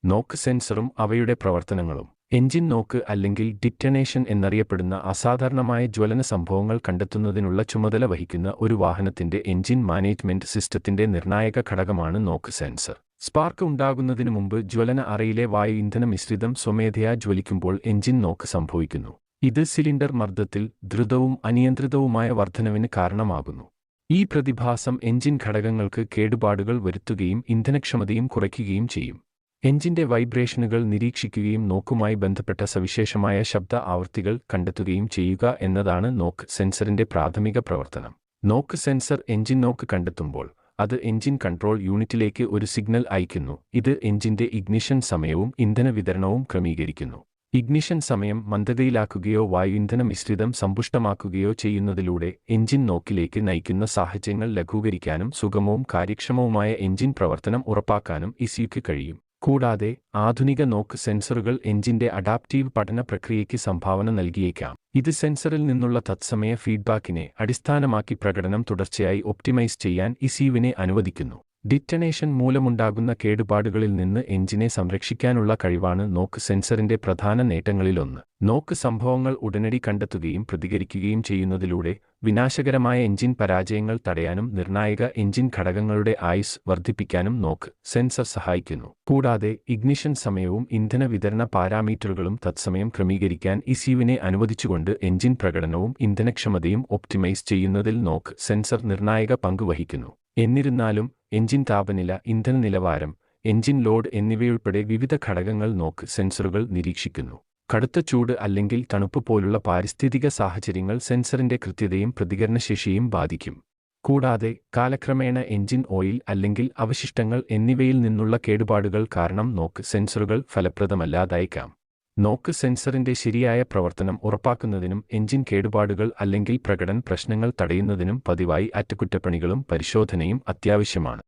നോക്ക് സെൻസറും അവയുടെ പ്രവർത്തനങ്ങളും. എഞ്ചിൻ നോക്ക് അല്ലെങ്കിൽ ഡിറ്റനേഷൻ എന്നറിയപ്പെടുന്ന അസാധാരണമായ ജ്വലന സംഭവങ്ങൾ കണ്ടെത്തുന്നതിനുള്ള ചുമതല വഹിക്കുന്ന ഒരു വാഹനത്തിന്റെ എഞ്ചിൻ മാനേജ്മെന്റ് സിസ്റ്റത്തിന്റെ നിർണായക ഘടകമാണ് നോക്ക് സെൻസർ. സ്പാർക്ക് ഉണ്ടാകുന്നതിനു മുമ്പ് ജ്വലന അറയിലെ വായു ഇന്ധന മിശ്രിതം സ്വമേധയാ ജ്വലിക്കുമ്പോൾ എഞ്ചിൻ നോക്ക് സംഭവിക്കുന്നു. ഇത് സിലിണ്ടർ മർദ്ദത്തിൽ ദ്രുതവും അനിയന്ത്രിതവുമായ വർധനവിന് കാരണമാകുന്നു. ഈ പ്രതിഭാസം എഞ്ചിൻ ഘടകങ്ങൾക്ക് കേടുപാടുകൾ വരുത്തുകയും ഇന്ധനക്ഷമതയും കുറയ്ക്കുകയും ചെയ്യും. എഞ്ചിന്റെ വൈബ്രേഷനുകൾ നിരീക്ഷിക്കുകയും നോക്കുമായി ബന്ധപ്പെട്ട സവിശേഷമായ ശബ്ദ ആവൃത്തികൾ കണ്ടെത്തുകയും ചെയ്യുക എന്നതാണ് നോക്ക് സെൻസറിന്റെ പ്രാഥമിക പ്രവർത്തനം. നോക്ക് സെൻസർ എഞ്ചിൻ നോക്ക് കണ്ടെത്തുമ്പോൾ അത് എഞ്ചിൻ കൺട്രോൾ യൂണിറ്റിലേക്ക് ഒരു സിഗ്നൽ അയയ്ക്കുന്നു. ഇത് എഞ്ചിന്റെ ഇഗ്നിഷൻ സമയവും ഇന്ധന വിതരണവും ക്രമീകരിക്കുന്നു. ഇഗ്നിഷൻ സമയം മന്ദഗതിയിലാക്കുകയോ വായു ഇന്ധന മിശ്രിതം സമ്പുഷ്ടമാക്കുകയോ ചെയ്യുന്നതിലൂടെ എഞ്ചിൻ നോക്കിലേക്ക് നയിക്കുന്ന സാഹചര്യങ്ങൾ ലഘൂകരിക്കാനും സുഗമവും കാര്യക്ഷമവുമായ എഞ്ചിൻ പ്രവർത്തനം ഉറപ്പാക്കാനും ഇസിയുക്ക് കഴിയും. കൂടാതെ ആധുനിക നോക്ക് സെൻസറുകൾ എഞ്ചിന്റെ അഡാപ്റ്റീവ് പഠന പ്രക്രിയയ്ക്ക് സംഭാവന നൽകിയേക്കാം. ഇത് സെൻസറിൽ നിന്നുള്ള തത്സമയ ഫീഡ്ബാക്കിനെ അടിസ്ഥാനമാക്കി പ്രകടനം തുടർച്ചയായി ഒപ്റ്റിമൈസ് ചെയ്യാൻ ഇസിയുവിനെ അനുവദിക്കുന്നു. ഡിറ്റനേഷൻ മൂലമുണ്ടാകുന്ന കേടുപാടുകളിൽ നിന്ന് എഞ്ചിനെ സംരക്ഷിക്കാനുള്ള കഴിവാണ് നോക്ക് സെൻസറിന്റെ പ്രധാന നേട്ടങ്ങളിലൊന്ന്. നോക്ക് സംഭവങ്ങൾ ഉടനടി കണ്ടെത്തുകയും പ്രതികരിക്കുകയും ചെയ്യുന്നതിലൂടെ വിനാശകരമായ എഞ്ചിൻ പരാജയങ്ങൾ തടയാനും നിർണായക എഞ്ചിൻ ഘടകങ്ങളുടെ ആയുസ് വർദ്ധിപ്പിക്കാനും നോക്ക് സെൻസർ സഹായിക്കുന്നു. കൂടാതെ ഇഗ്നിഷൻ സമയവും ഇന്ധന വിതരണ പാരാമീറ്ററുകളും തത്സമയം ക്രമീകരിക്കാൻ ഇസിയുവിനെ അനുവദിച്ചുകൊണ്ട് എഞ്ചിൻ പ്രകടനവും ഇന്ധനക്ഷമതയും ഒപ്റ്റിമൈസ് ചെയ്യുന്നതിൽ നോക്ക് സെൻസർ നിർണായക പങ്ക് വഹിക്കുന്നു. എന്നിരുന്നാലും എഞ്ചിൻ താപനില, ഇന്ധന നിലവാരം, എഞ്ചിൻ ലോഡ് എന്നിവയുൾപ്പെടെ വിവിധ ഘടകങ്ങൾ നോക്ക് സെൻസറുകൾ നിരീക്ഷിക്കുന്നു. കടുത്ത ചൂട് അല്ലെങ്കിൽ തണുപ്പ് പോലുള്ള പാരിസ്ഥിതിക സാഹചര്യങ്ങൾ സെൻസറിന്റെ കൃത്യതയും പ്രതികരണശേഷിയും ബാധിക്കും. കൂടാതെ കാലക്രമേണ എഞ്ചിൻ ഓയിൽ അല്ലെങ്കിൽ അവശിഷ്ടങ്ങൾ എന്നിവയിൽ നിന്നുള്ള കേടുപാടുകൾ കാരണം നോക്ക് സെൻസറുകൾ ഫലപ്രദമല്ലാതായേക്കാം. നോക്ക് സെൻസറിന്റെ ശരിയായ പ്രവർത്തനം ഉറപ്പാക്കുന്നതിനും എഞ്ചിൻ കേടുപാടുകൾ അല്ലെങ്കിൽ പ്രകടന പ്രശ്നങ്ങൾ തടയുന്നതിനും പതിവായി അറ്റകുറ്റപ്പണികളും പരിശോധനയും അത്യാവശ്യമാണ്.